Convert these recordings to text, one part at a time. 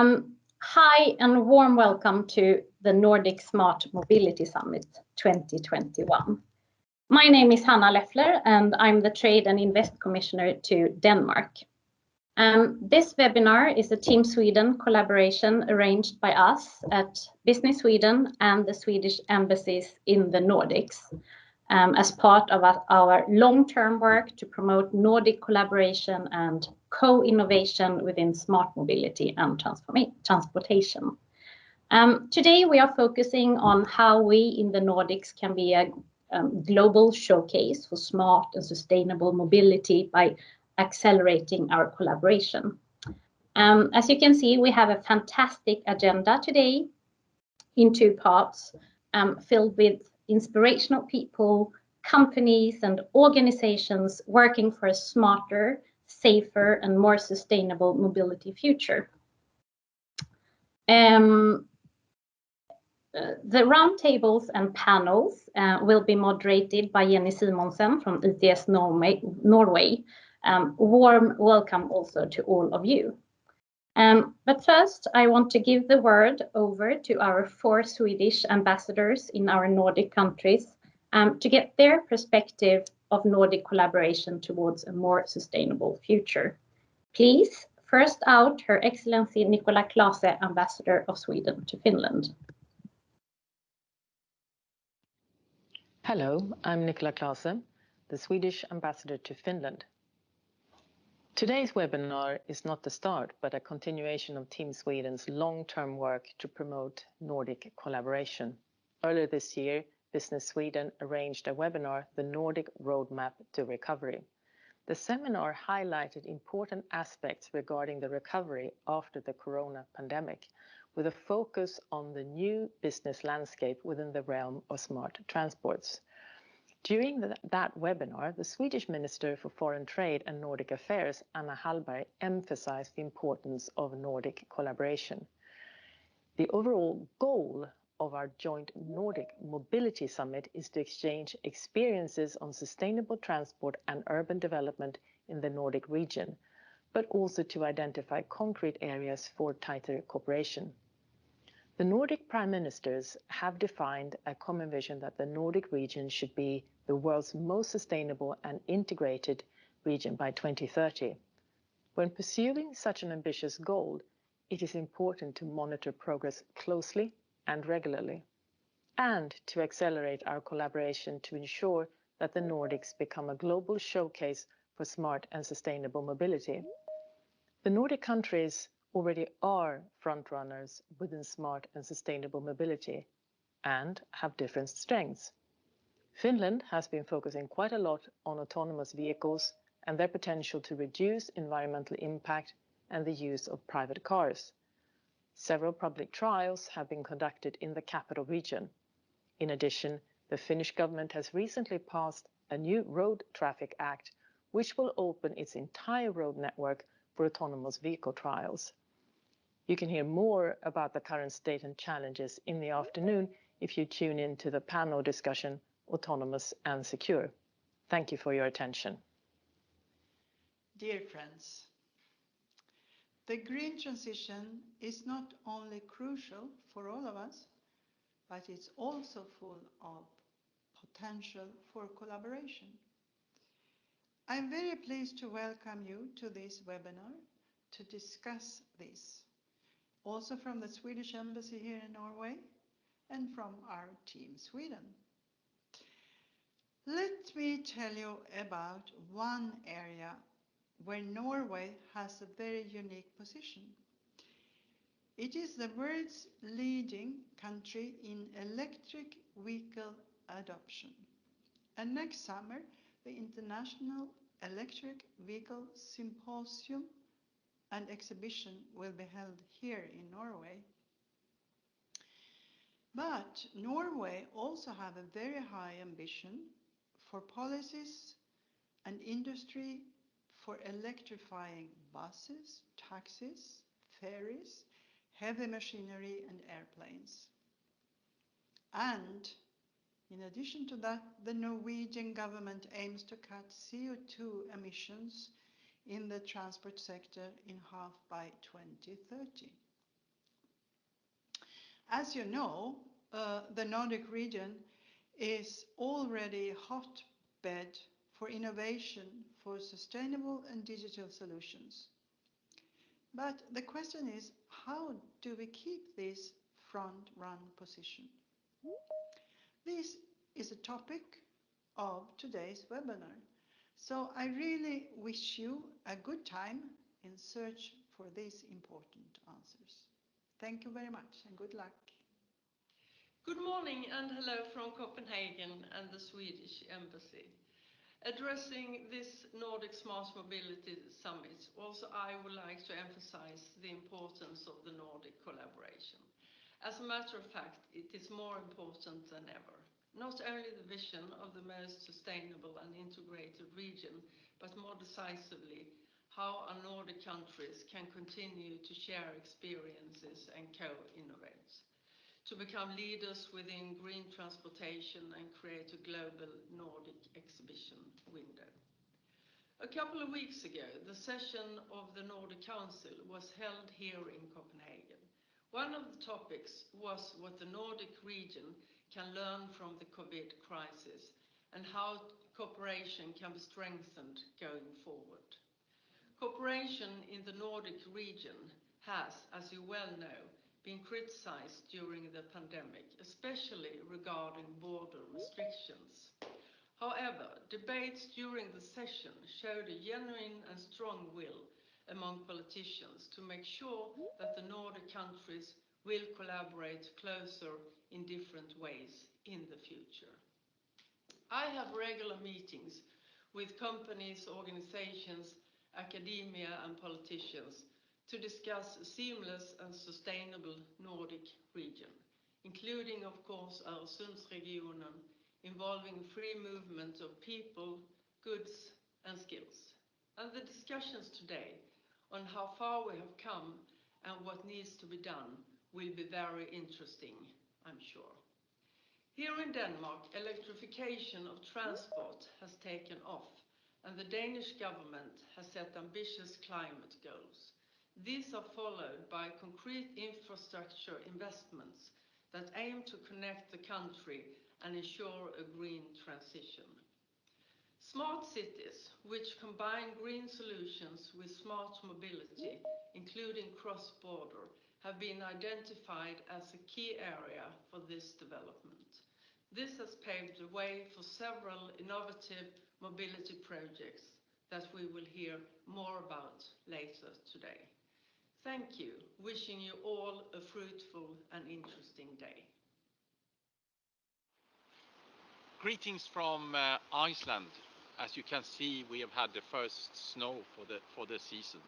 Hi and warm welcome to the Nordic Smart Mobility Summit 2021. My name is Hanna Leffler and I'm the Trade and Invest Commissioner to Denmark. This webinar is a Team Sweden collaboration arranged by us at Business Sweden and the Swedish Embassies in the Nordics as part of our long-term work to promote Nordic collaboration and co-innovation within smart mobility and transportation. Today we are focusing on how we in the Nordics can be a global showcase for smart and sustainable mobility by accelerating our collaboration. As you can see, we have a fantastic agenda today in two parts, filled with inspirational people, companies and organizations working for a smarter, safer and more sustainable mobility future. The roundtables and panels will be moderated by Jenny Simonsen from ITS Norway. Warm welcome also to all of you. But first, I want to give the word over to our 4 Swedish ambassadors in our Nordic countries to get their perspective of Nordic collaboration towards a more sustainable future. Please, first out, Her Excellency Nicola Clase, Ambassador of Sweden to Finland. Hello, I'm Nicola Clase, the Swedish Ambassador to Finland. Today's webinar is not the start, but a continuation of Team Sweden's long-term work to promote Nordic collaboration. Earlier this year, Business Sweden arranged a webinar, The Nordic Roadmap to Recovery. The seminar highlighted important aspects regarding the recovery after the corona pandemic, with a focus on the new business landscape within the realm of smart transports. During that webinar, the Swedish Minister for Foreign Trade and Nordic Affairs, Anna Hallberg, emphasized the importance of Nordic collaboration. The overall goal of our joint Nordic Mobility Summit is to exchange experiences on sustainable transport and urban development in the Nordic region, but also to identify concrete areas for tighter cooperation. The Nordic Prime Ministers have defined a common vision that the Nordic region should be the world's most sustainable and integrated region by 2030. When pursuing such an ambitious goal, it is important to monitor progress closely and regularly, and to accelerate our collaboration to ensure that the Nordics become a global showcase for smart and sustainable mobility. The Nordic countries already are frontrunners within smart and sustainable mobility and have different strengths. Finland has been focusing quite a lot on autonomous vehicles and their potential to reduce environmental impact and the use of private cars. Several public trials have been conducted in the capital region. In addition, the Finnish government has recently passed a new Road Traffic Act, which will open its entire road network for autonomous vehicle trials. You can hear more about the current state and challenges in the afternoon if you tune in to the panel discussion, Autonomous and Secure. Thank you for your attention. Dear friends, the green transition is not only crucial for all of us, but it's also full of potential for collaboration. I'm very pleased to welcome you to this webinar to discuss this, also from the Swedish Embassy here in Norway and from our Team Sweden. Let me tell you about one area where Norway has a very unique position. It is the world's leading country in electric vehicle adoption. And next summer, the International Electric Vehicle Symposium and exhibition will be held here in Norway. But Norway also have a very high ambition for policies and industry for electrifying buses, taxis, ferries, heavy machinery and airplanes. And in addition to that, the Norwegian government aims to cut CO2 emissions in the transport sector in half by 2030. As you know, the Nordic region is already a hotbed for innovation for sustainable and digital solutions. But the question is, how do we keep this front-run position? This is a topic of today's webinar. So I really wish you a good time in search for these important answers. Thank you very much and good luck. Good morning and hello from Copenhagen and the Swedish Embassy. Addressing this Nordic Smart Mobility Summit, also I would like to emphasize the importance of the Nordic collaboration. As a matter of fact, it is more important than ever. Not only the vision of the most sustainable and integrated region, but more decisively, how our Nordic countries can continue to share experiences and co-innovate, to become leaders within green transportation and create a global Nordic exhibition window. A couple of weeks ago, the session of the Nordic Council was held here in Copenhagen. One of the topics was what the Nordic region can learn from the COVID crisis and how cooperation can be strengthened going forward. Cooperation in the Nordic region has, as you well know, been criticized during the pandemic, especially regarding border restrictions. However, debates during the session showed a genuine and strong will among politicians to make sure that the Nordic countries will collaborate closer in different ways in the future. I have regular meetings with companies, organizations, academia and politicians to discuss a seamless and sustainable Nordic region, including, of course, Öresundsregionen, involving free movement of people, goods and skills. And the discussions today on how far we have come and what needs to be done will be very interesting, I'm sure. Here in Denmark, electrification of transport has taken off, and the Danish government has set ambitious climate goals. These are followed by concrete infrastructure investments that aim to connect the country and ensure a green transition. Smart cities, which combine green solutions with smart mobility, including cross-border, have been identified as a key area for this development. This has paved the way for several innovative mobility projects that we will hear more about later today. Thank you. Wishing you all a fruitful and interesting day. Greetings from Iceland. As you can see, we have had the first snow for the season.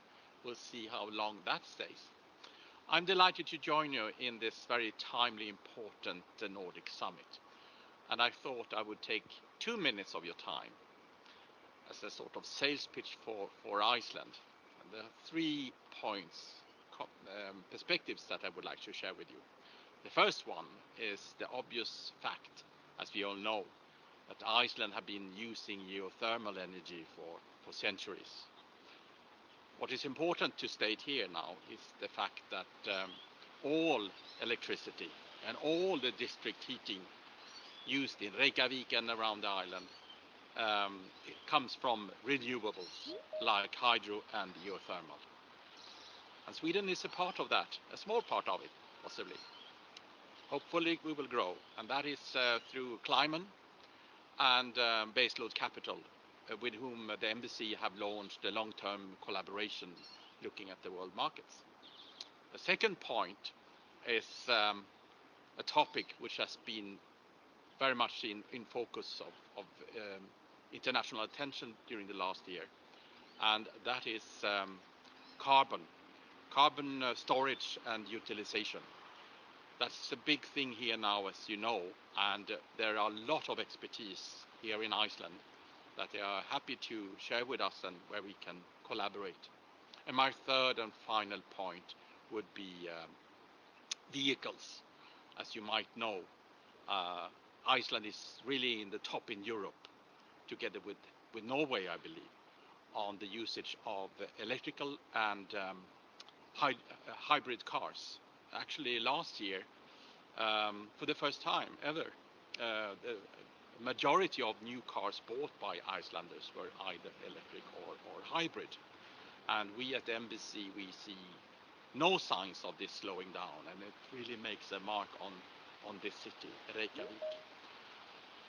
We'll see how long that stays. I'm delighted to join you in this very timely, important Nordic Summit. And I thought I would take 2 minutes of your time as a sort of sales pitch for Iceland. And there are 3 points, perspectives that I would like to share with you. The first one is the obvious fact, as we all know, that Iceland have been using geothermal energy for centuries. What is important to state here now is the fact that all electricity and all the district heating used in Reykjavik and around the island it comes from renewables like hydro and geothermal. And Sweden is a part of that, a small part of it, possibly. Hopefully we will grow, and that is through Climate and Baseload Capital, with whom the Embassy have launched a long-term collaboration looking at the world markets. The second point is a topic which has been very much in focus of international attention during the last year, and that is carbon storage and utilization. That's a big thing here now, as you know, and there are a lot of expertise here in Iceland that they are happy to share with us and where we can collaborate. And my third and final point would be vehicles. As you might know, Iceland is really in the top in Europe, together with Norway, I believe, on the usage of electrical and hybrid cars. Actually, last year, for the first time ever, the majority of new cars bought by Icelanders were either electric or hybrid. And we at the embassy, we see no signs of this slowing down, and it really makes a mark on this city, Reykjavik.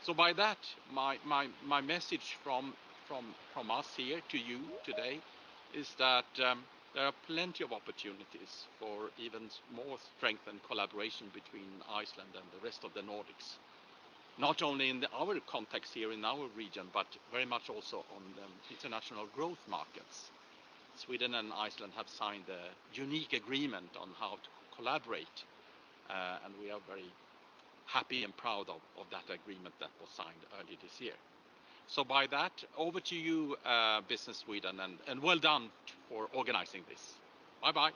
So by that, my message from us here to you today is that there are plenty of opportunities for even more strengthened collaboration between Iceland and the rest of the Nordics. Not only in our context here in our region, but very much also on the international growth markets. Sweden and Iceland have signed a unique agreement on how to collaborate, and we are very happy and proud of that agreement that was signed earlier this year. So by that, over to you, Business Sweden, and well done for organizing this. Bye-bye.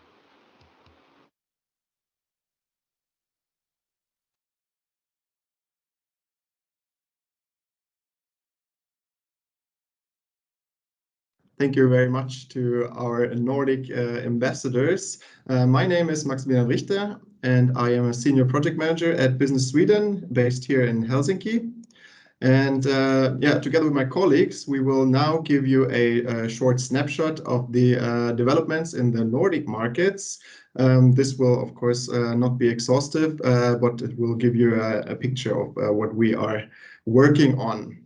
Thank you very much to our Nordic ambassadors. My name is Maximilian Richter, and I am a senior project manager at Business Sweden, based here in Helsinki. And together with my colleagues, we will now give you a short snapshot of the developments in the Nordic markets. This will, of course, not be exhaustive, but it will give you a picture of what we are working on.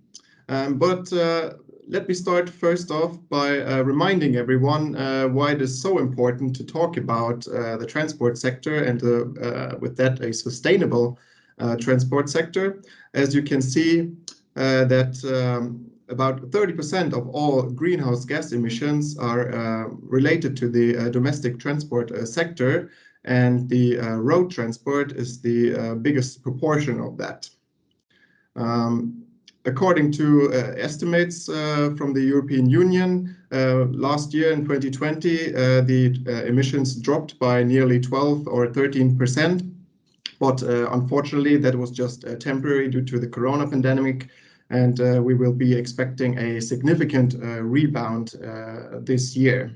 Let me start first off by reminding everyone why it is so important to talk about the transport sector and with that a sustainable transport sector. As you can see that about 30% of all greenhouse gas emissions are related to the domestic transport sector, and the road transport is the biggest proportion of that. According to estimates from the European Union, last year in 2020, the emissions dropped by nearly 12 or 13%. But unfortunately, that was just temporary due to the corona pandemic, and we will be expecting a significant rebound this year.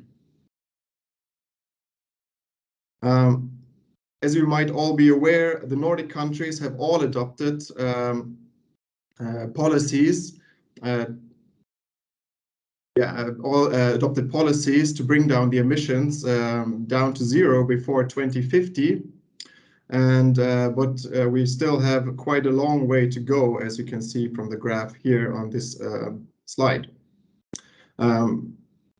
As you might all be aware, the Nordic countries have all adopted policies to bring down the emissions down to zero before 2050. But we still have quite a long way to go, as you can see from the graph here on this slide.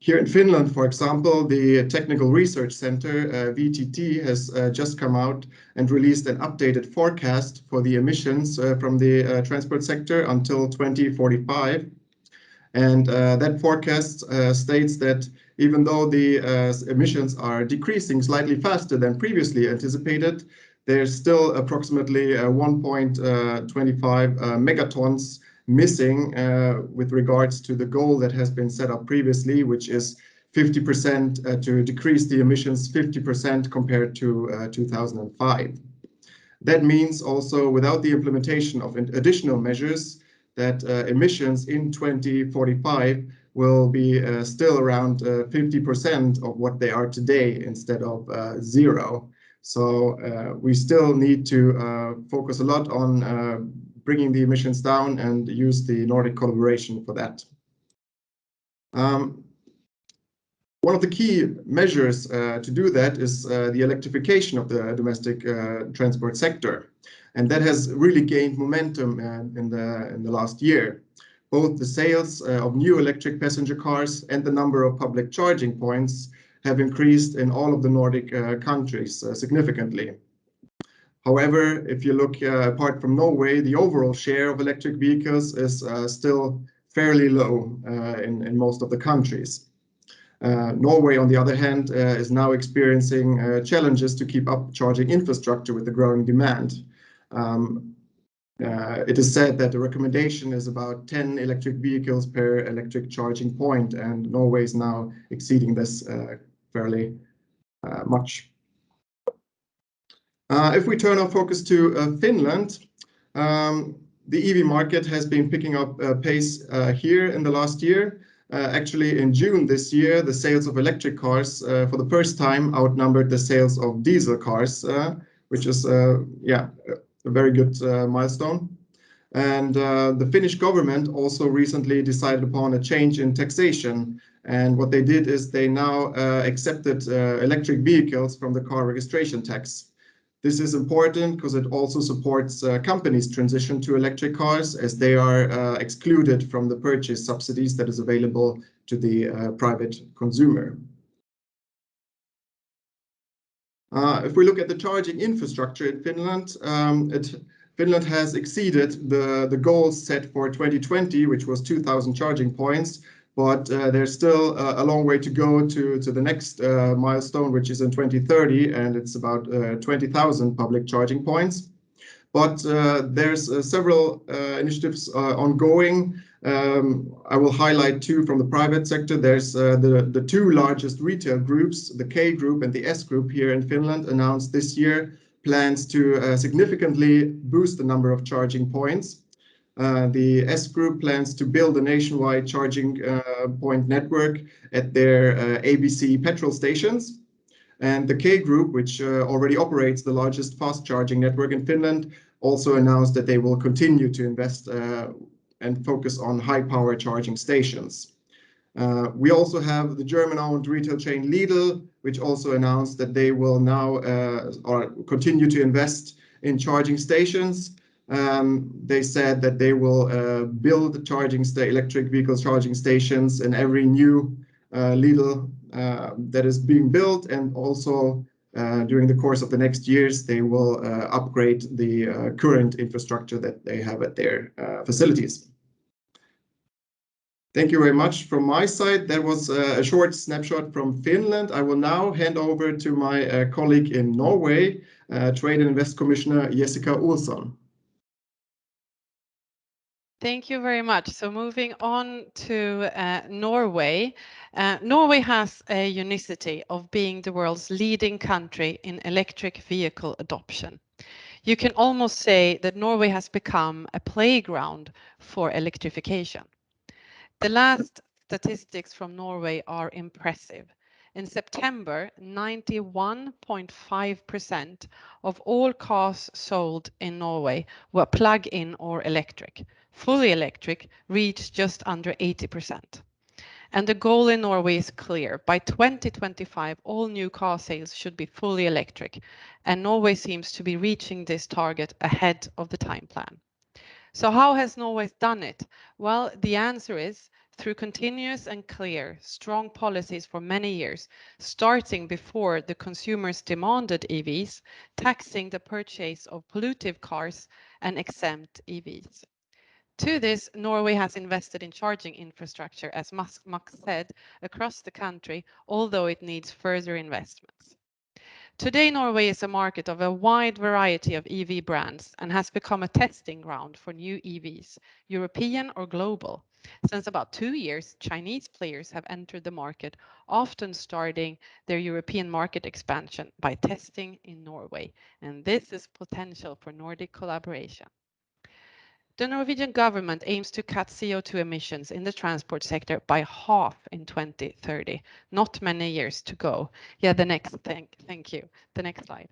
Here in Finland, for example, the Technical Research Center, VTT, has just come out and released an updated forecast for the emissions from the transport sector until 2045. And that forecast states that even though the emissions are decreasing slightly faster than previously anticipated, there's still approximately 1.25 megatons missing with regards to the goal that has been set up previously, which is 50% to decrease the emissions 50% compared to 2005. That means also without the implementation of additional measures that emissions in 2045 will be still around 50% of what they are today instead of zero. So we still need to focus a lot on bringing the emissions down and use the Nordic collaboration for that. One of the key measures to do that is the electrification of the domestic transport sector. And that has really gained momentum in the last year. Both the sales of new electric passenger cars and the number of public charging points have increased in all of the Nordic countries significantly. However, if you look apart from Norway, the overall share of electric vehicles is still fairly low in most of the countries. Norway, on the other hand, is now experiencing challenges to keep up charging infrastructure with the growing demand. It is said that the recommendation is about 10 electric vehicles per electric charging point, and Norway is now exceeding this fairly much. If we turn our focus to Finland, the EV market has been picking up pace here in the last year. Actually, in June this year, the sales of electric cars for the first time outnumbered the sales of diesel cars, which is a very good milestone. And the Finnish government also recently decided upon a change in taxation. And what they did is they now accepted electric vehicles from the car registration tax. This is important because it also supports companies' transition to electric cars, as they are excluded from the purchase subsidies that is available to the private consumer. If we look at the charging infrastructure in Finland, Finland has exceeded the goals set for 2020, which was 2,000 charging points, but there's still a long way to go to the next milestone, which is in 2030, and it's about 20,000 public charging points. But there's several initiatives ongoing. I will highlight two from the private sector. There's the two largest retail groups, the K Group and the S Group here in Finland, announced this year plans to significantly boost the number of charging points. The S Group plans to build a nationwide charging point network at their ABC petrol stations. And the K Group, which already operates the largest fast charging network in Finland, also announced that they will continue to invest and focus on high power charging stations. We also have the German-owned retail chain Lidl, which also announced that they will now continue to invest in charging stations. They said that they will build electric vehicle charging stations in every new Lidl that is being built, and also during the course of the next years, they will upgrade the current infrastructure that they have at their facilities. Thank you very much from my side. That was a short snapshot from Finland. I will now hand over to my colleague in Norway, Trade and Invest Commissioner Jessica Olsson. Thank you very much. So moving on to Norway. Norway has a unicity of being the world's leading country in electric vehicle adoption. You can almost say that Norway has become a playground for electrification. The last statistics from Norway are impressive. In September, 91.5% of all cars sold in Norway were plug-in or electric. Fully electric reached just under 80%. And the goal in Norway is clear. By 2025, all new car sales should be fully electric. And Norway seems to be reaching this target ahead of the time plan. So how has Norway done it? Well, the answer is through continuous and clear, strong policies for many years, starting before the consumers demanded EVs, taxing the purchase of pollutive cars and exempt EVs. To this, Norway has invested in charging infrastructure, as Max said, across the country, although it needs further investments. Today, Norway is a market of a wide variety of EV brands and has become a testing ground for new EVs, European or global. Since about 2 years, Chinese players have entered the market, often starting their European market expansion by testing in Norway. And this is potential for Nordic collaboration. The Norwegian government aims to cut CO2 emissions in the transport sector by half in 2030. Not many years to go. Yeah, the next thing. Thank you. The next slide.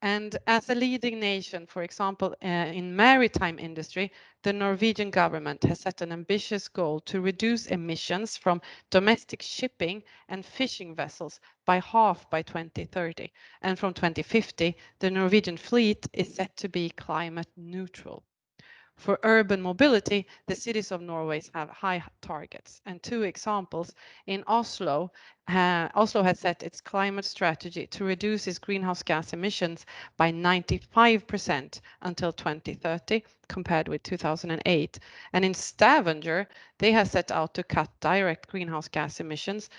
And as a leading nation, for example, in maritime industry, the Norwegian government has set an ambitious goal to reduce emissions from domestic shipping and fishing vessels by half by 2030. And from 2050, the Norwegian fleet is set to be climate neutral. For urban mobility, the cities of Norway have high targets. And two examples, in Oslo, Oslo has set its climate strategy to reduce its greenhouse gas emissions by 95% until 2030, compared with 2008. And in Stavanger, they have set out to cut direct greenhouse gas emissions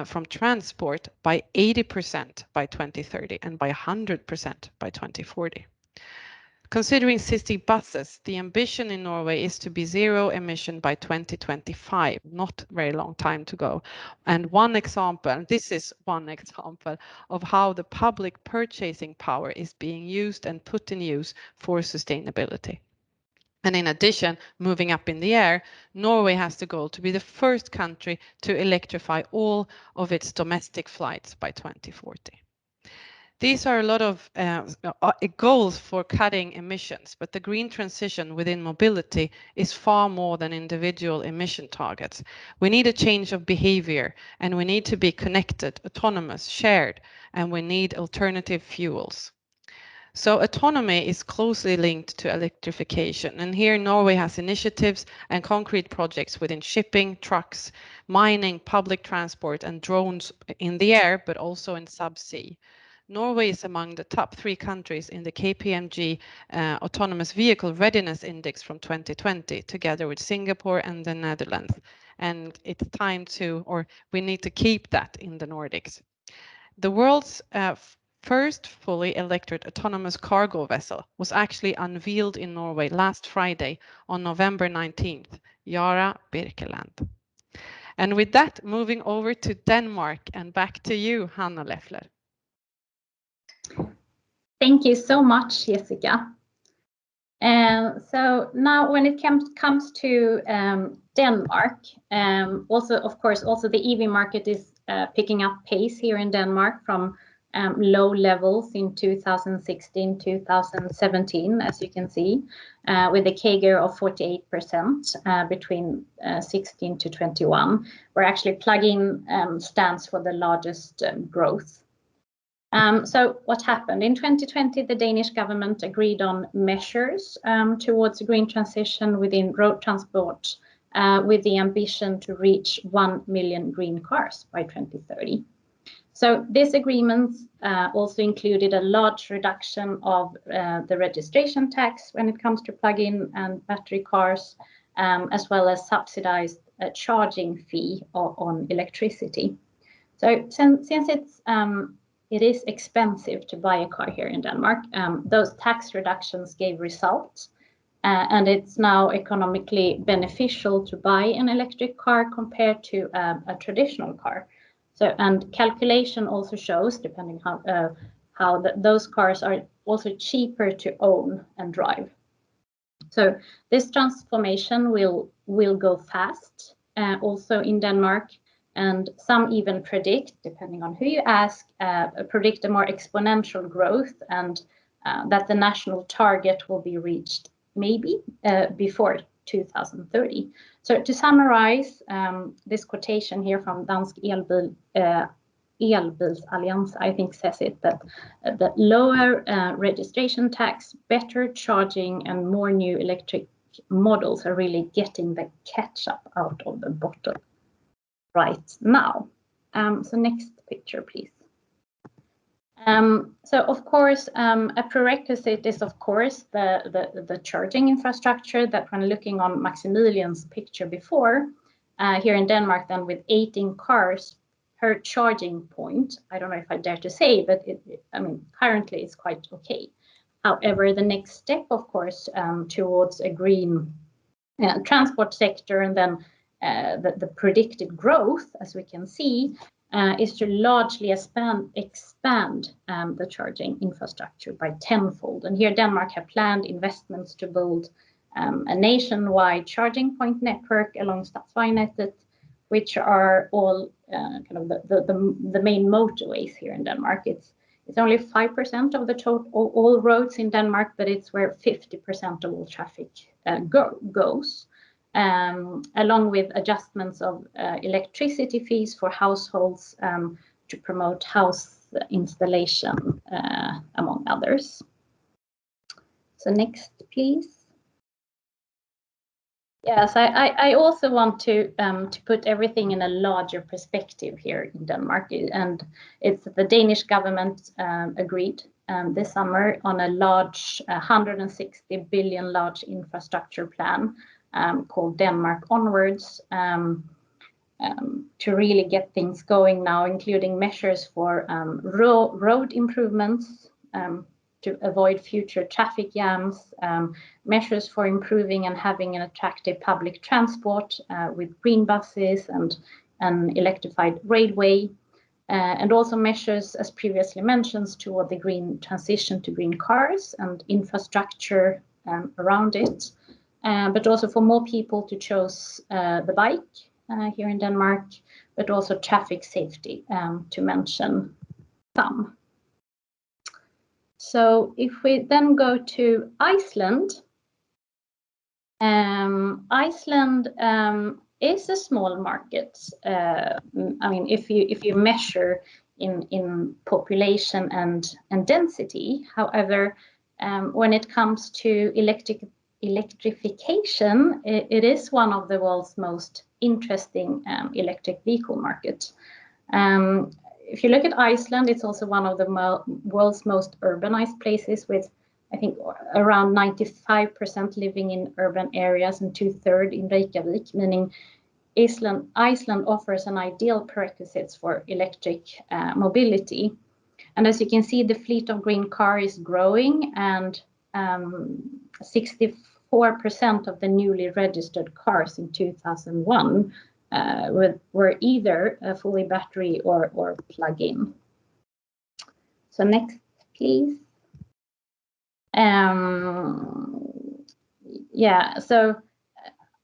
from transport by 80% by 2030 and by 100% by 2040. Considering city buses, the ambition in Norway is to be zero emission by 2025, not very long time to go. And this is one example of how the public purchasing power is being used and put in use for sustainability. And in addition, moving up in the air, Norway has the goal to be the first country to electrify all of its domestic flights by 2040. These are a lot of goals for cutting emissions, but the green transition within mobility is far more than individual emission targets. We need a change of behavior, and we need to be connected, autonomous, shared, and we need alternative fuels. So autonomy is closely linked to electrification, and here Norway has initiatives and concrete projects within shipping, trucks, mining, public transport, and drones in the air, but also in subsea. Norway is among the top 3 countries in the KPMG Autonomous Vehicle Readiness Index from 2020, together with Singapore and the Netherlands. And it's time to, or we need to keep that in the Nordics. The world's first fully electric autonomous cargo vessel was actually unveiled in Norway last Friday on November 19th, Yara Birkeland. And with that, moving over to Denmark and back to you, Hanna Leffler. Thank you so much, Jessica. So now when it comes to Denmark, also, of course, also the EV market is picking up pace here in Denmark from low levels in 2016, 2017, as you can see, with a CAGR of 48% between 16 to 21, where actually plug-in stands for the largest growth. So what happened? In 2020, the Danish government agreed on measures towards a green transition within road transport with the ambition to reach 1 million green cars by 2030. So this agreement also included a large reduction of the registration tax when it comes to plug-in and battery cars, as well as subsidized charging fee on electricity. So since it is expensive to buy a car here in Denmark, those tax reductions gave results, and it's now economically beneficial to buy an electric car compared to a traditional car. So, and calculation also shows, depending how those cars are also cheaper to own and drive. So this transformation will go fast, also in Denmark. And some even predict, depending on who you ask, predict a more exponential growth, and that the national target will be reached maybe before 2030. So to summarize, this quotation here from Dansk Elbilsalliance, I think says it, that the lower registration tax, better charging, and more new electric models are really getting the ketchup out of the bottle right now. So next picture, please. So of course, a prerequisite is of course the charging infrastructure that when looking on Maximilian's picture before, here in Denmark, then with 18 cars per charging point. I don't know if I dare to say, but I mean, currently it's quite okay. However, the next step, of course, towards a green transport sector, and then the predicted growth, as we can see, is to largely expand the charging infrastructure by tenfold. And here Denmark have planned investments to build a nationwide charging point network along Statsvejnettet, which are all kind of the main motorways here in Denmark. It's only 5% of the total all roads in Denmark, but it's where 50% of all traffic goes. Along with adjustments of electricity fees for households to promote house installation, among others. So next, please. Yes, I also want to put everything in a larger perspective here in Denmark, and it's the Danish government agreed this summer on a large 160 billion large infrastructure plan called Denmark Onwards, to really get things going now, including measures for road improvements to avoid future traffic jams, measures for improving and having an attractive public transport with green buses and an electrified railway, and also measures, as previously mentioned, toward the green transition to green cars and infrastructure around it. But also for more people to choose the bike here in Denmark, but also traffic safety, to mention some. So if we then go to Iceland, Iceland is a small market. I mean, if you measure in population and density. However, when it comes to electrification, it is one of the world's most interesting electric vehicle markets. If you look at Iceland, it's also one of the world's most urbanized places, with I think around 95% living in urban areas and 2/3 in Reykjavik, meaning Iceland offers an ideal prerequisites for electric mobility. And as you can see, the fleet of green cars is growing, and 64% of the newly registered cars in 2001 were either fully battery or plug-in. So next, please. Yeah, so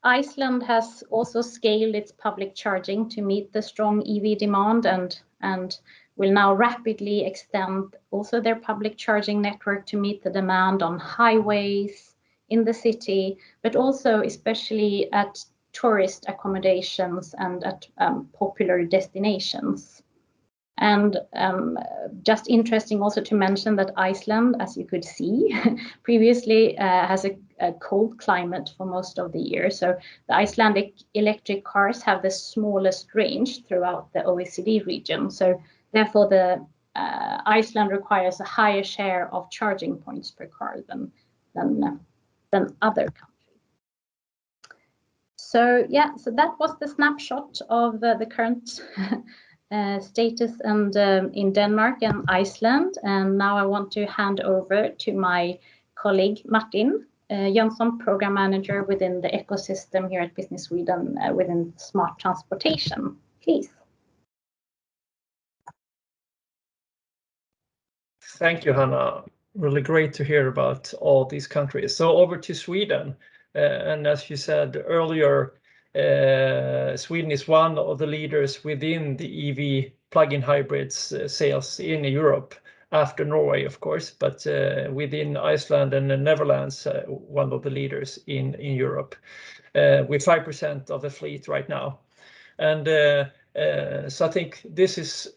Iceland has also scaled its public charging to meet the strong EV demand, and will now rapidly extend also their public charging network to meet the demand on highways in the city, but also especially at tourist accommodations and at popular destinations. And just interesting also to mention that Iceland, as you could see previously, has a cold climate for most of the year. So the Icelandic electric cars have the smallest range throughout the OECD region. So therefore, the Iceland requires a higher share of charging points per car than other countries. So yeah, so that was the snapshot of the current status and in Denmark and Iceland. And now I want to hand over to my colleague Martin Jönsson, Program Manager within the ecosystem here at Business Sweden within smart transportation. Please. Thank you, Hannah. Really great to hear about all these countries. So over to Sweden. And as you said earlier, Sweden is one of the leaders within the EV plug-in hybrids sales in Europe, after Norway, of course, but within Iceland and the Netherlands, one of the leaders in Europe, with 5% of the fleet right now. And so I think this is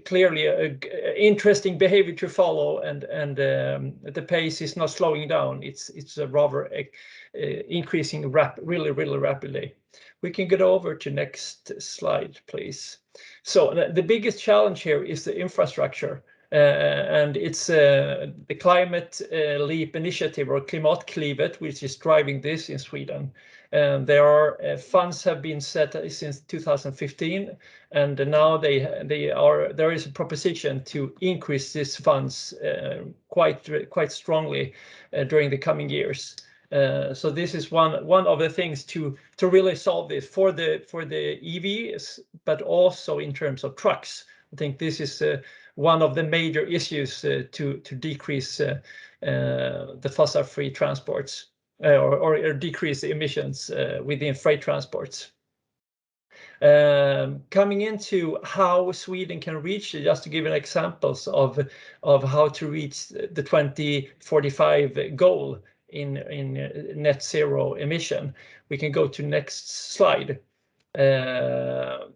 clearly an interesting behavior to follow, and the pace is not slowing down. It's rather increasing really rapidly. We can get over to next slide, please. So the biggest challenge here is the infrastructure, and it's the Climate Leap initiative, or Klimatklivet, which is driving this in Sweden. There are funds have been set since 2015, and now there is a proposition to increase these funds quite strongly during the coming years. So this is one of the things to really solve this for the EVs, but also in terms of trucks. I think this is one of the major issues to decrease the fossil-free transports or decrease the emissions within freight transports. Coming into how Sweden can reach, just to give an examples of how to reach the 2045 goal in net zero emission. We can go to next slide.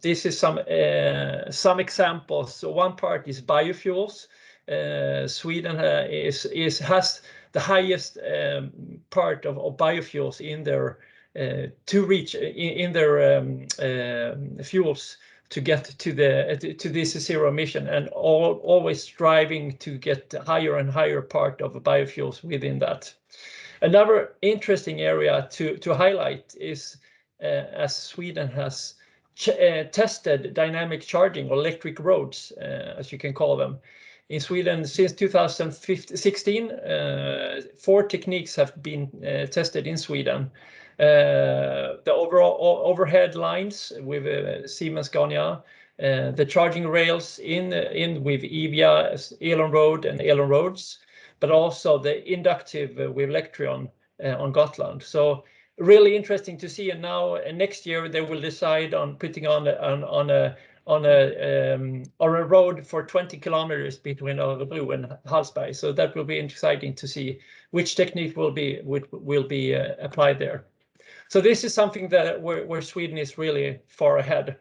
This is some examples. So one part is biofuels. Sweden has the highest part of biofuels in their to reach in their fuels to get to this zero emission, and always striving to get higher and higher part of biofuels within that. Another interesting area to highlight is as Sweden has tested dynamic charging, or electric roads, as you can call them. In Sweden, since 2016, 4 techniques have been tested in Sweden. The overhead lines with Siemens Scania, the charging rails in with EVIA, Elonroad and Elonroads, but also the inductive with Electrion on Gotland. So really interesting to see. And now next year they will decide on putting on on a road for 20 kilometers between Örebro and Hallsberg. So that will be exciting to see which technique will be applied there. So this is something that where Sweden is really far ahead.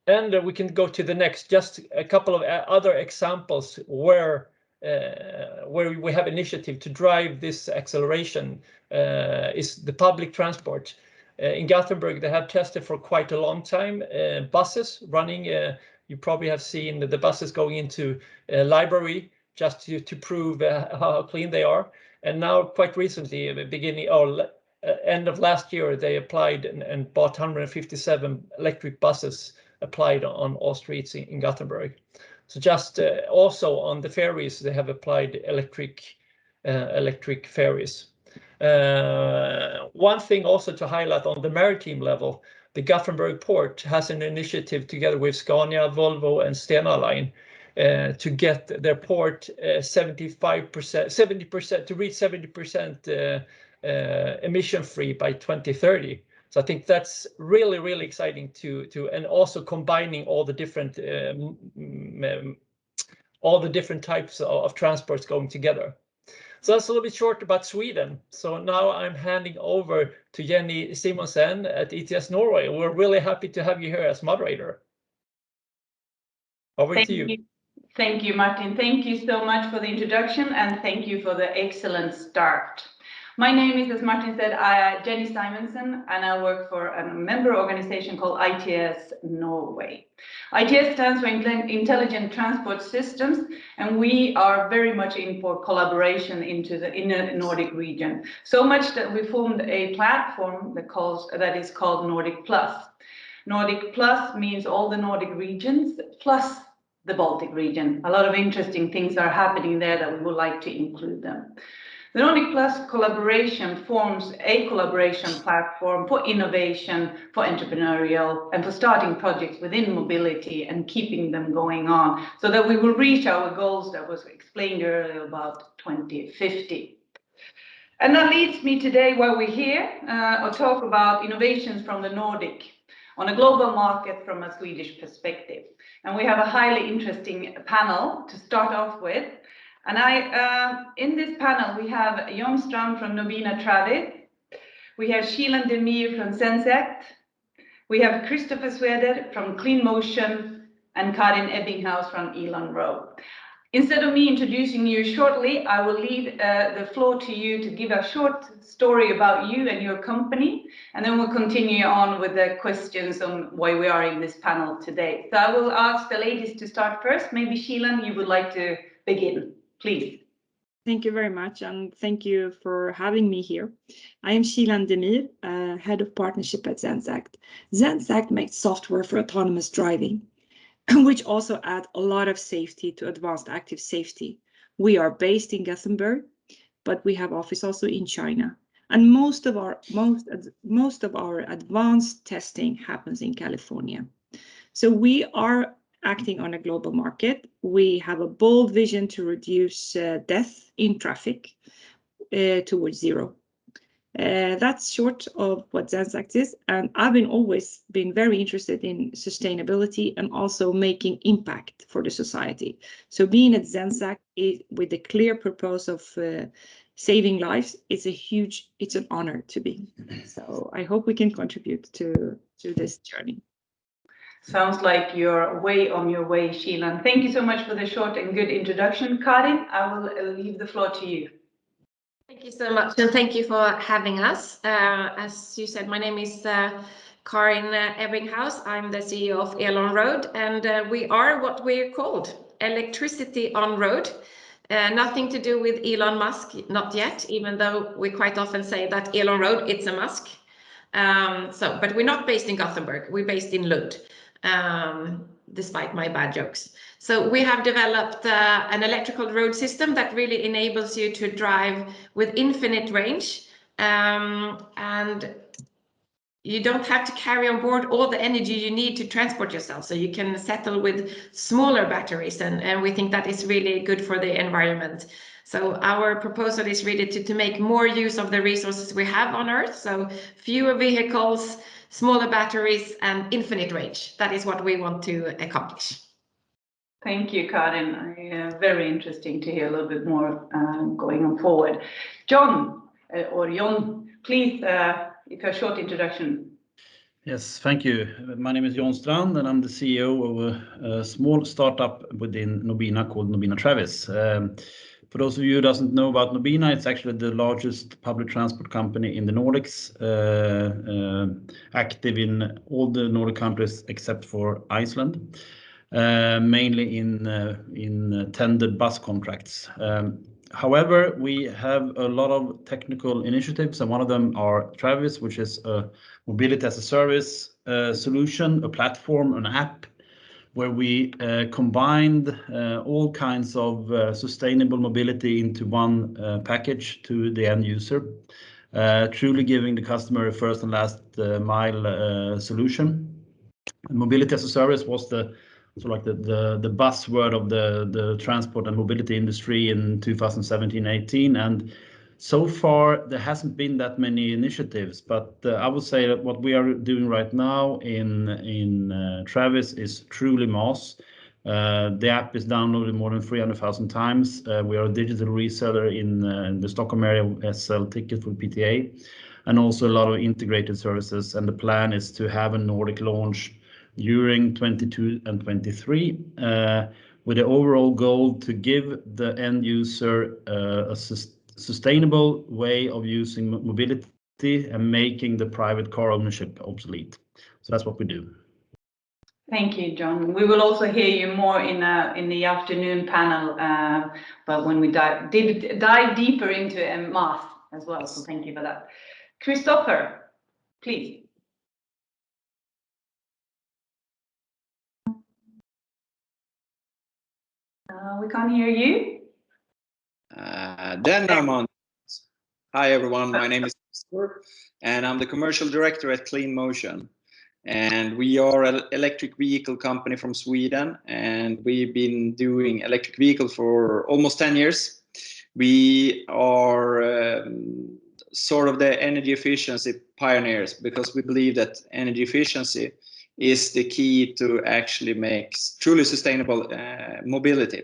And we can go to the next, just a couple of other examples where we have initiative to drive this acceleration is the public transport. In Gothenburg, they have tested for quite a long time buses running. You probably have seen the buses going into a library just to prove how clean they are. And now, quite recently, end of last year, they applied and bought 157 electric buses applied on all streets in Gothenburg. So just also on the ferries, they have applied electric ferries. One thing also to highlight on the maritime level, the Gothenburg port has an initiative together with Scania, Volvo, and Stena Line to get their port 70% to reach 70% emission free by 2030. So I think that's really, really exciting to and also combining all the different types of transports going together. So that's a little bit short about Sweden. So now I'm handing over to Jenny Simonsen at ETS Norway. We're really happy to have you here as moderator. Over to you. Thank you, Martin. Thank you so much for the introduction, and thank you for the excellent start. My name is, as Martin said, Jenny Simonsen, and I work for a member organization called ITS Norway. ITS stands for Intelligent Transport Systems, and we are very much in for collaboration in the Nordic region. So much that we formed a platform that is called Nordic Plus. Nordic Plus means all the Nordic regions plus the Baltic region. A lot of interesting things are happening there that we would like to include them. The Nordic Plus collaboration forms a collaboration platform for innovation, for entrepreneurial, and for starting projects within mobility and keeping them going on so that we will reach our goals that was explained earlier about 2050. And that leads me today where we're here to talk about innovations from the Nordic on a global market from a Swedish perspective. And we have a highly interesting panel to start off with. And in this panel, we have Jon Strand from Nobina Travis. We have Shilan Demir from Zenseact. We have Christopher Sweder from Clean Motion and Karin Ebbinghaus from Elonroad. Instead of me introducing you shortly, I will leave the floor to you to give a short story about you and your company, and then we'll continue on with the questions on why we are in this panel today. So I will ask the ladies to start first. Maybe Shilan, you would like to begin, please. Thank you very much, and thank you for having me here. I am Shilan Demir, Head of Partnership at Zenseact. Zenseact makes software for autonomous driving, which also add a lot of safety to advanced active safety. We are based in Gothenburg, but we have office also in China. And most of our advanced testing happens in California. So we are acting on a global market. We have a bold vision to reduce death in traffic towards zero. That's short of what Zenseact is, and I've always been very interested in sustainability and also making impact for the society. So being at Zenseact with a clear purpose of saving lives, it's an honor to be. So I hope we can contribute to this journey. Sounds like you're way on your way, Shilan. Thank you so much for the short and good introduction. Karin, I will leave the floor to you. Thank you so much, and thank you for having us. As you said, my name is Karin Ebbinghaus. I'm the CEO of Elonroad, and we are what we're called, electricity on road. Nothing to do with Elon Musk, not yet, even though we quite often say that Elonroad, it's a Musk. But we're not based in Gothenburg, we're based in Lund. Despite my bad jokes. So we have developed an electrical road system that really enables you to drive with infinite range, and you don't have to carry on board all the energy you need to transport yourself. So you can settle with smaller batteries, and we think that is really good for the environment. So our proposal is really to make more use of the resources we have on Earth. So fewer vehicles, smaller batteries and infinite range. That is what we want to accomplish. Thank you, Karin. Very interesting to hear a little bit more going on forward. John, please, if a short introduction. Yes, thank you. My name is John Strand, and I'm the CEO of a small startup within Nobina called Nobina Travis. For those of you who doesn't know about Nobina, it's actually the largest public transport company in the Nordics, active in all the Nordic countries except for Iceland, mainly in tendered bus contracts. However, we have a lot of technical initiatives, and one of them are Travis, which is a mobility as a service solution, a platform, an app, where we combined all kinds of sustainable mobility into one package to the end user, truly giving the customer a first and last mile solution. Mobility as a service was the buzzword of the transport and mobility industry in 2017-18, and so far there hasn't been that many initiatives. But I would say that what we are doing right now in Travis is truly mass. The app is downloaded more than 300,000 times. We are a digital reseller in the Stockholm area. We sell tickets for PTA, and also a lot of integrated services. And the plan is to have a Nordic launch during 22 and 23, with the overall goal to give the end user a sustainable way of using mobility and making the private car ownership obsolete. So that's what we do. Thank you, John. We will also hear you more in the afternoon panel, but when we dive deeper into math as well. So thank you for that. Christopher, please. We can't hear you. Then I'm on. Hi everyone, my name is Christopher, and I'm the commercial director at Clean Motion. And we are an electric vehicle company from Sweden, and we've been doing electric vehicles for almost 10 years. We are sort of the energy efficiency pioneers, because we believe that energy efficiency is the key to actually make truly sustainable mobility.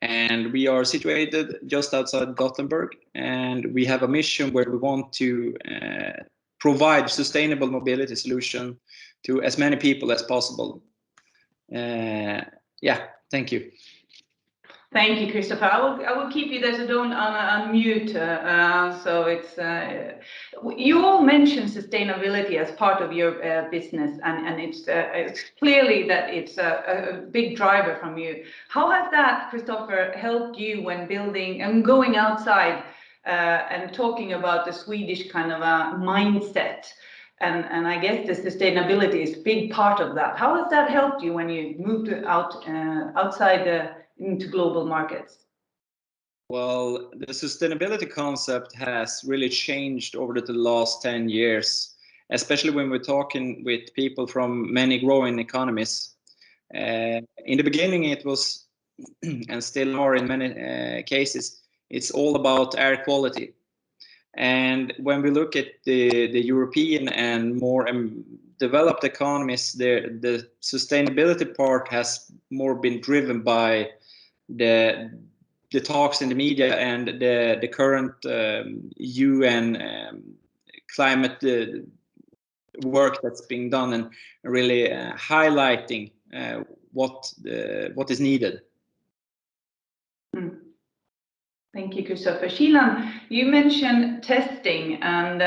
And we are situated just outside Gothenburg, and we have a mission where we want to provide sustainable mobility solution to as many people as possible. Yeah, thank you. Thank you, Christopher. I will keep you there, so don't unmute. So it's you all mentioned sustainability as part of your business, and it's clearly that it's a big driver from you. How has that, Christopher, helped you when building and going outside and talking about the Swedish kind of a mindset? And I guess the sustainability is a big part of that. How has that helped you when you moved outside into global markets? Well, the sustainability concept has really changed over the last 10 years, especially when we're talking with people from many growing economies. In the beginning, it was, and still are in many cases, it's all about air quality. And when we look at the European and more developed economies, the sustainability part has more been driven by the talks in the media and the current UN climate work that's being done, and really highlighting what is needed. Thank you, Christopher. Shilan, you mentioned testing and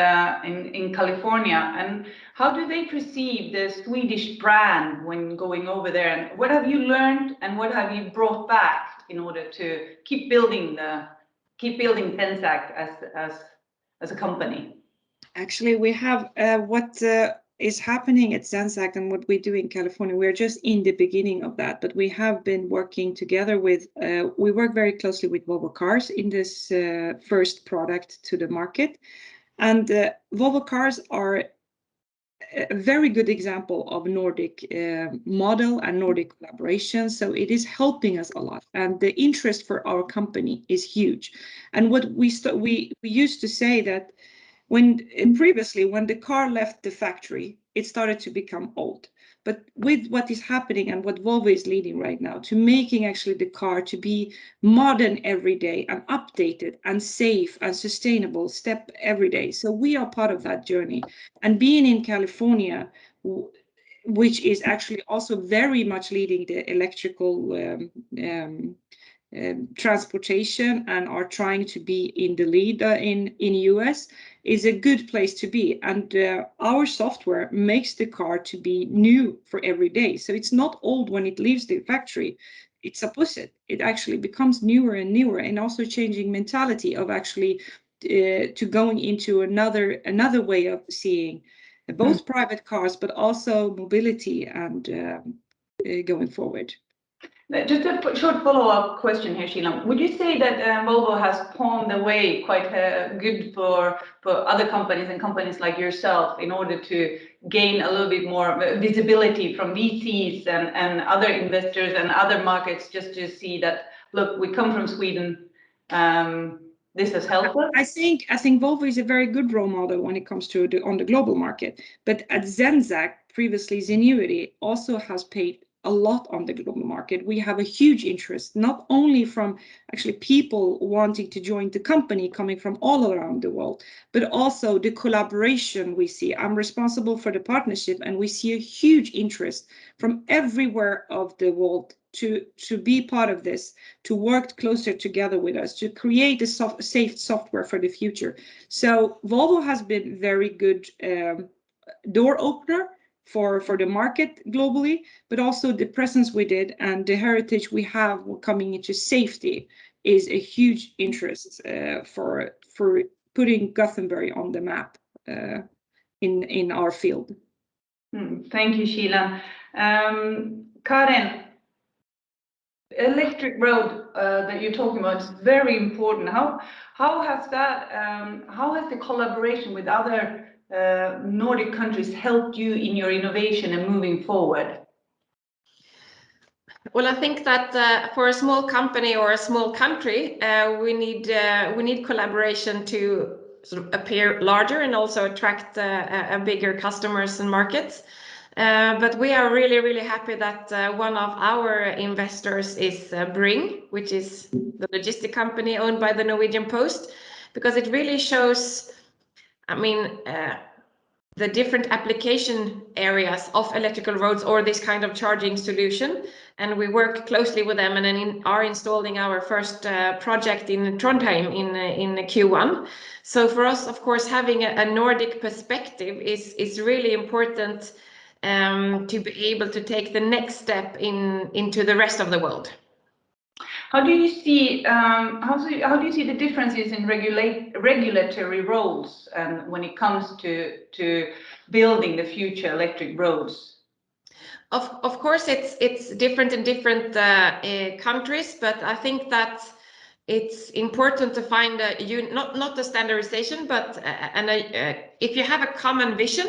in California, and how do they perceive the Swedish brand when going over there? And what have you learned, and what have you brought back in order to keep building Zenseact as a company? Actually, we have what is happening at Zenseact and what we do in California. We're just in the beginning of that, but we have been working together with, we work very closely with Volvo Cars in this first product to the market. And Volvo Cars are a very good example of Nordic model and Nordic collaboration. So it is helping us a lot, and the interest for our company is huge. And what we used to say that Previously, when the car left the factory, it started to become old. But with what is happening and what Volvo is leading right now, to making actually the car to be modern every day and updated and safe and sustainable step every day. So we are part of that journey. And being in California, which is actually also very much leading the electrical transportation and are trying to be in the lead in US, is a good place to be. And our software makes the car to be new for every day. So it's not old when it leaves the factory. It's opposite. It actually becomes newer and newer, and also changing mentality of actually to going into another way of seeing both private cars, but also mobility and going forward. Just a short follow-up question here, Sheila. Would you say that Volvo has paved the way quite good for other companies and companies like yourself in order to gain a little bit more visibility from VCs and other investors and other markets, just to see that, look, we come from Sweden, this has helped us? I think Volvo is a very good role model when it comes to on the global market. But at Zenseact, previously Zenuity, also has paid a lot on the global market. We have a huge interest, not only from actually people wanting to join the company coming from all around the world, but also the collaboration we see. I'm responsible for the partnership, and we see a huge interest from everywhere of the world to be part of this, to work closer together with us, to create a safe software for the future. So Volvo has been very good door opener for the market globally, but also the presence we did and the heritage we have coming into safety is a huge interest for putting Gothenburg on the map in our field. Thank you, Sheila. Karin, electric road that you're talking about is very important. How has the collaboration with other Nordic countries helped you in your innovation and moving forward? Well, I think that for a small company or a small country, we need collaboration to sort of appear larger and also attract a bigger customers and markets. But we are really, really happy that one of our investors is Bring, which is the logistic company owned by the Norwegian Post, because it really shows, I mean, the different application areas of electrical roads or this kind of charging solution. And we work closely with them and then are installing our first project in Trondheim in Q1. So for us, of course, having a Nordic perspective is really important to be able to take the next step into the rest of the world. How do you see the differences in regulatory roles when it comes to building the future electric roads? Of course, it's different in different countries, but I think that it's important to find not the standardization, but if you have a common vision,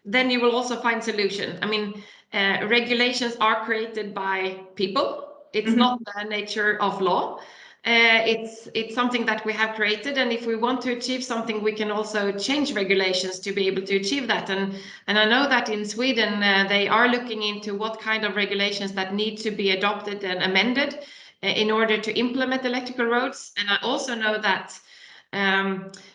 then you will also find solution. I mean, regulations are created by people. It's not the nature of law. It's something that we have created, and if we want to achieve something, we can also change regulations to be able to achieve that. And I know that in Sweden they are looking into what kind of regulations that need to be adopted and amended in order to implement electrical roads. And I also know that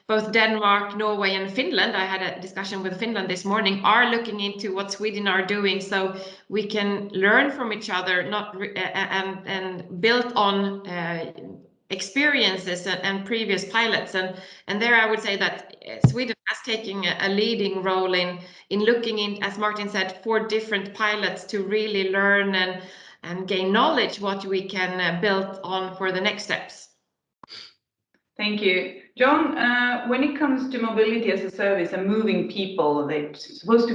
both Denmark, Norway, and Finland, I had a discussion with Finland this morning, are looking into what Sweden are doing, so we can learn from each other, and build on experiences and previous pilots. And there I would say that Sweden has taken a leading role in looking in, as Martin said, 4 different pilots to really learn and gain knowledge what we can build on for the next steps. Thank you. John, when it comes to mobility as a service and moving people, it needs to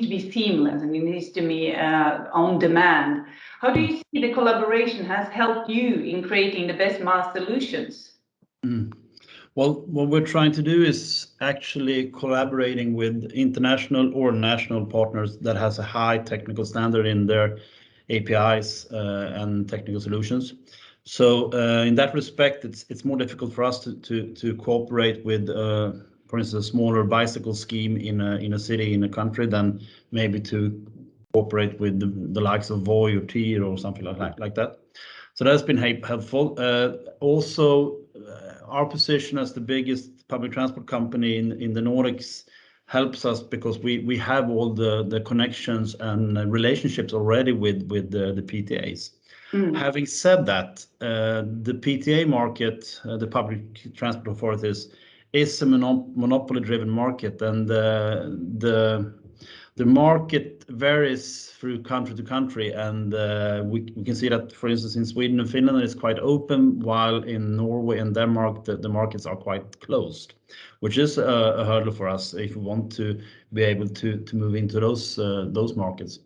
be seamless and it needs to be on demand. How do you see the collaboration has helped you in creating the best mass solutions? Well, what we're trying to do is actually collaborating with international or national partners that has a high technical standard in their APIs and technical solutions. So in that respect, it's more difficult for us to cooperate with, for instance, a smaller bicycle scheme in a city, in a country, than maybe to cooperate with the likes of Voi or Tier or something like that. So that's been helpful. Also, our position as the biggest public transport company in the Nordics helps us because we have all the connections and relationships already with the PTAs. Having said that, the PTA market, the public transport authorities, is a monopoly-driven market, and the market varies through country to country, and we can see that, for instance, in Sweden and Finland it's quite open, while in Norway and Denmark the markets are quite closed, which is a hurdle for us if we want to be able to move into those markets.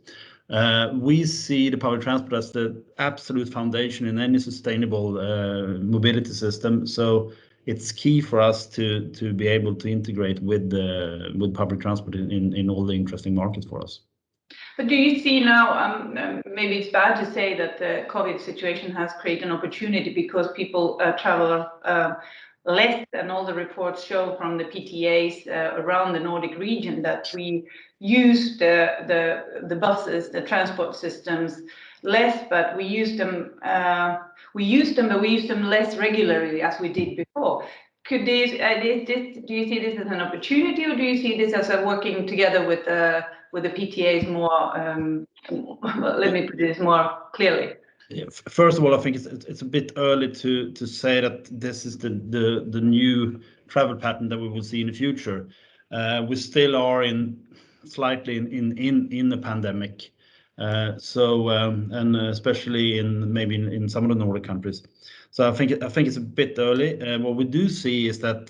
We see the public transport as the absolute foundation in any sustainable mobility system. So it's key for us to be able to integrate with public transport in all the interesting markets for us. But do you see now, maybe it's bad to say that the COVID situation has created an opportunity because people travel less, and all the reports show from the PTAs around the Nordic region that we use the buses, the transport systems less, but we use them less regularly as we did before. Do you see this as an opportunity, or do you see this as a working together with the PTAs more? Let me put this more clearly. Yeah, first of all, I think it's a bit early to say that this is the new travel pattern that we will see in the future. We still are slightly in the pandemic, and especially in some of the Nordic countries. So I think it's a bit early. What we do see is that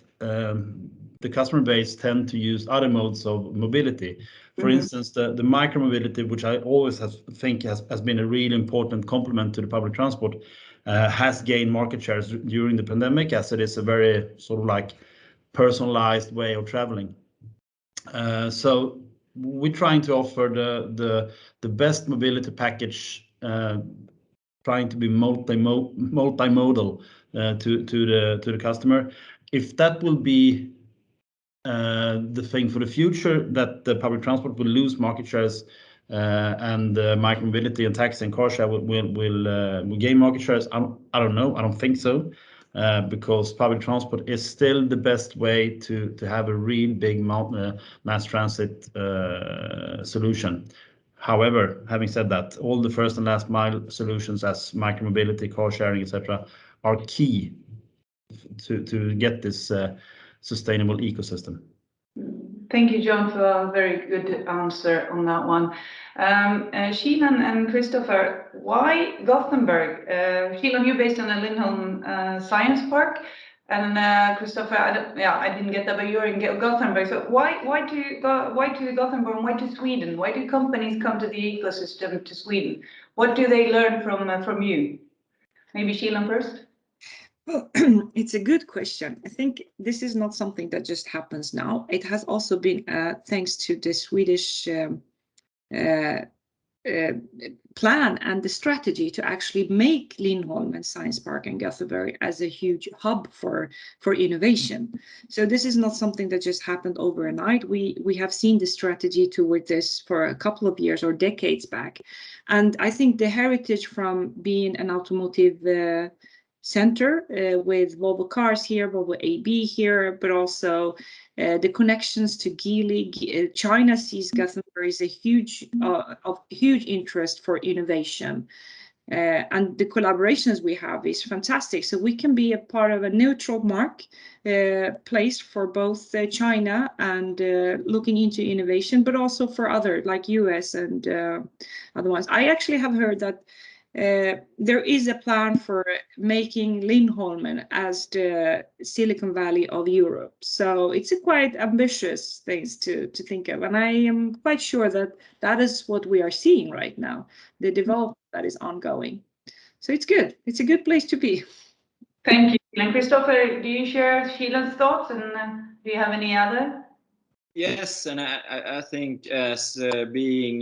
the customer base tend to use other modes of mobility. For instance, the micromobility, which I always think has been a really important complement to the public transport, has gained market shares during the pandemic, as it is a very sort of like personalized way of traveling. So we're trying to offer the best mobility package, trying to be multimodal to the customer. If that will be the thing for the future, that the public transport will lose market shares and micromobility and taxi and car share will gain market shares, I don't know. I don't think so, because public transport is still the best way to have a real big mass transit solution. However, having said that, all the first and last mile solutions as micromobility, car sharing, etc., are key to get this sustainable ecosystem. Thank you, John, for a very good answer on that one. Shilan and Christopher, why Gothenburg? Shilan, you're based on the Lindholm Science Park, and Christopher, I didn't get that, but you're in Gothenburg. So why to Gothenburg, and why to Sweden? Why do companies come to the ecosystem to Sweden? What do they learn from you? Maybe Shilan first. Well, it's a good question. I think this is not something that just happens now. It has also been thanks to the Swedish plan and the strategy to actually make Lindholm and Science Park and Gothenburg as a huge hub for innovation. So this is not something that just happened overnight. We have seen the strategy toward this for a couple of years or decades back. And I think the heritage from being an automotive center with Volvo Cars here, Volvo AB here, but also the connections to Geely. China sees Gothenburg as a huge interest for innovation, and the collaborations we have is fantastic. So we can be a part of a neutral place for both China and looking into innovation, but also for other like US and other ones. I actually have heard that there is a plan for making Lindholmen as the Silicon Valley of Europe. So it's a quite ambitious things to think of. And I am quite sure that that is what we are seeing right now, the development that is ongoing. So it's good. It's a good place to be. Thank you. And Christopher, do you share Shilan's thoughts, and do you have any other? Yes, and I think as being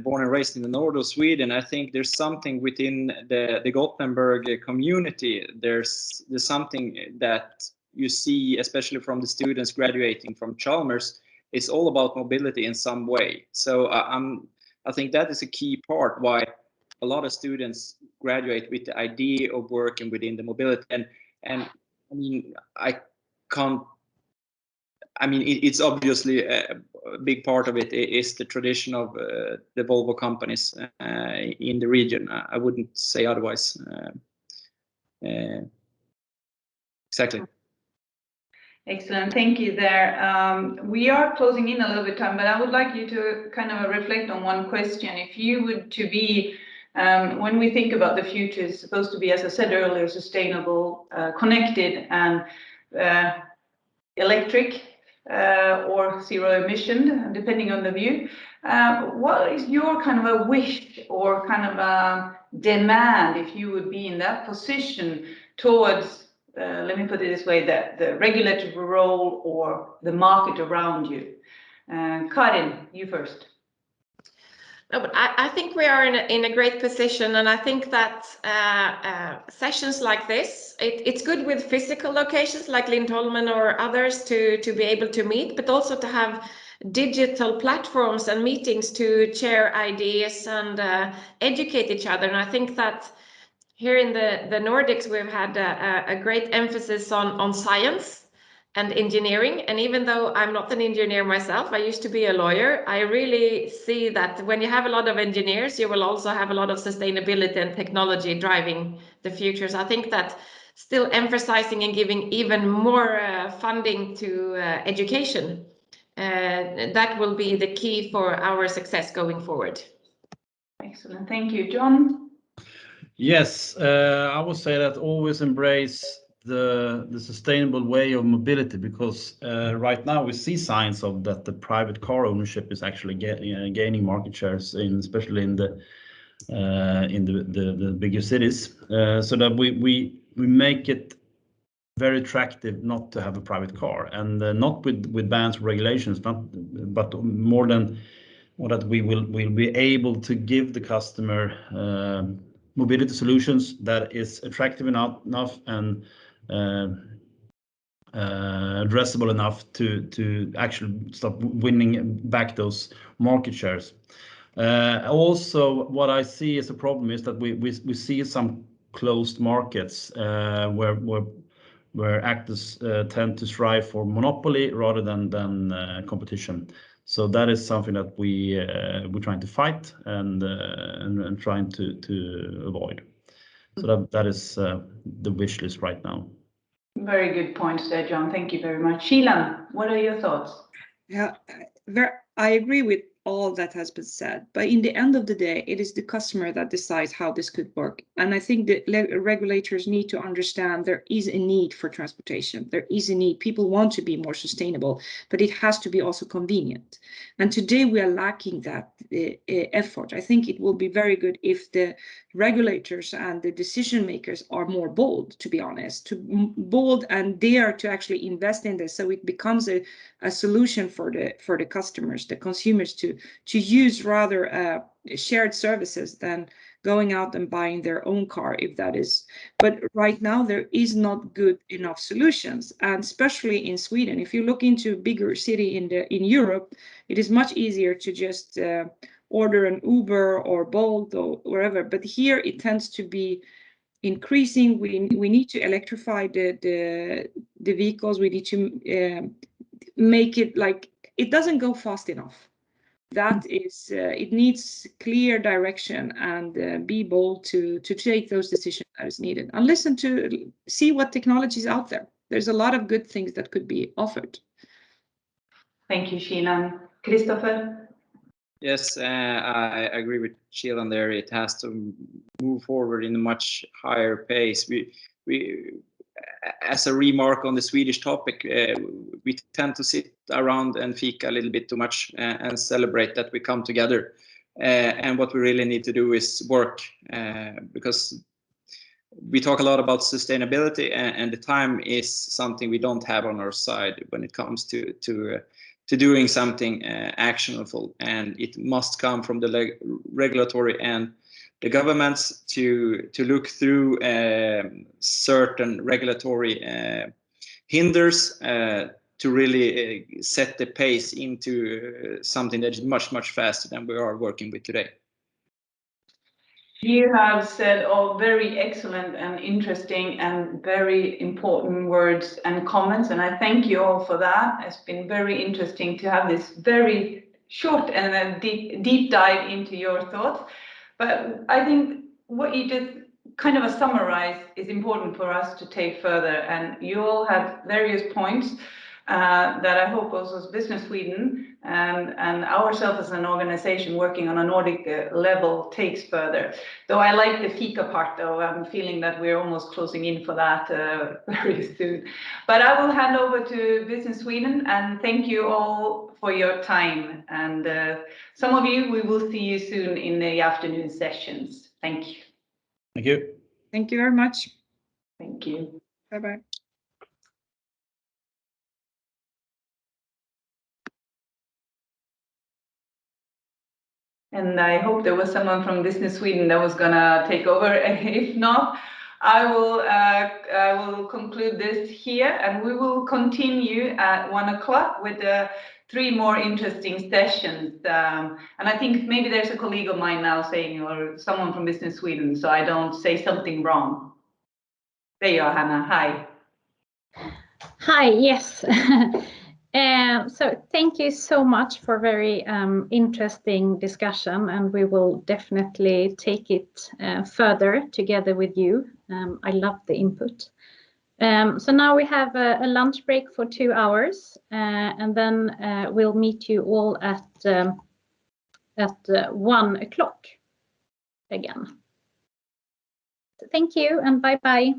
born and raised in the north of Sweden, I think there's something within the Gothenburg community. There's something that you see, especially from the students graduating from Chalmers, it's all about mobility in some way. So I think that is a key part why a lot of students graduate with the idea of working within the mobility. And I mean, it's obviously a big part of it is the tradition of the Volvo companies in the region. I wouldn't say otherwise. Exactly. Excellent, thank you there. We are closing in a little bit time, but I would like you to kind of reflect on one question. If you would to be, when we think about the future, it's supposed to be, as I said earlier, sustainable, connected, and electric or zero emission, depending on the view. What is your kind of a wish or kind of a demand, if you would be in that position, towards let me put it this way, the regulatory role or the market around you? Karin, you first. No, but I think we are in a great position, and I think that sessions like this, it's good with physical locations like Lindholmen or others to be able to meet, but also to have digital platforms and meetings to share ideas and educate each other. And I think that here in the Nordics, we've had a great emphasis on science and engineering. And even though I'm not an engineer myself, I used to be a lawyer, I really see that when you have a lot of engineers, you will also have a lot of sustainability and technology driving the futures. I think that still emphasizing and giving even more funding to education, that will be the key for our success going forward. Excellent, thank you. John? Yes, I would say that always embrace the sustainable way of mobility, because right now we see signs of that the private car ownership is actually gaining market shares, especially in the bigger cities, so that we make it very attractive not to have a private car, and not with bans or regulations, but more than that we will be able to give the customer mobility solutions that is attractive enough and addressable enough to actually start winning back those market shares. Also, what I see as a problem is that we see some closed markets where actors tend to strive for monopoly rather than competition. So that is something that we're trying to fight and trying to avoid. So that is the wish list right now. Very good points there, John. Thank you very much. Sheila, what are your thoughts? Yeah, I agree with all that has been said, but in the end of the day, it is the customer that decides how this could work. And I think that regulators need to understand there is a need for transportation. There is a need. People want to be more sustainable, but it has to be also convenient. And today we are lacking that effort. I think it will be very good if the regulators and the decision makers are more bold, to be honest, bold and dare to actually invest in this, so it becomes a solution for the customers, the consumers, to use rather shared services than going out and buying their own car, if that is. But right now there is not good enough solutions, and especially in Sweden, if you look into a bigger city in Europe, it is much easier to just order an Uber or Bolt or wherever. But here it tends to be increasing. We need to electrify the vehicles. We need to make it like it doesn't go fast enough. That is, it needs clear direction and be bold to take those decisions that is needed, and listen to see what technology is out there. There's a lot of good things that could be offered. Thank you, Sheila. Christopher? Yes, I agree with Sheila there. It has to move forward in a much higher pace. We as a remark on the Swedish topic, we tend to sit around and fika a little bit too much and celebrate that we come together. And what we really need to do is work, because we talk a lot about sustainability, and the time is something we don't have on our side when it comes to doing something actionable, and it must come from the regulatory and the governments to look through certain regulatory hinders to really set the pace into something that is much, much faster than we are working with today. You have said all very excellent and interesting and very important words and comments, and I thank you all for that. It's been very interesting to have this very short and then deep dive into your thoughts. But I think what you just kind of a summarize is important for us to take further, and you all have various points that I hope also as Business Sweden and ourselves as an organization working on a Nordic level takes further. Though I like the fika part, though I'm feeling that we're almost closing in for that very soon. But I will hand over to Business Sweden and thank you all for your time. And some of you, we will see you soon in the afternoon sessions. Thank you. Thank you. Thank you very much. Thank you. Bye-bye. And I hope there was someone from Business Sweden that was gonna take over. If not, I will conclude this here, and we will continue at 1 o'clock with 3 more interesting sessions. And I think maybe there's a colleague of mine now saying, or someone from Business Sweden, so I don't say something wrong. There you are, Hannah. Hi. Hi, yes. So thank you so much for very interesting discussion, and we will definitely take it further together with you. I love the input. So now we have a lunch break for 2 hours, and then we'll meet you all at 1 o'clock again. So thank you and bye-bye.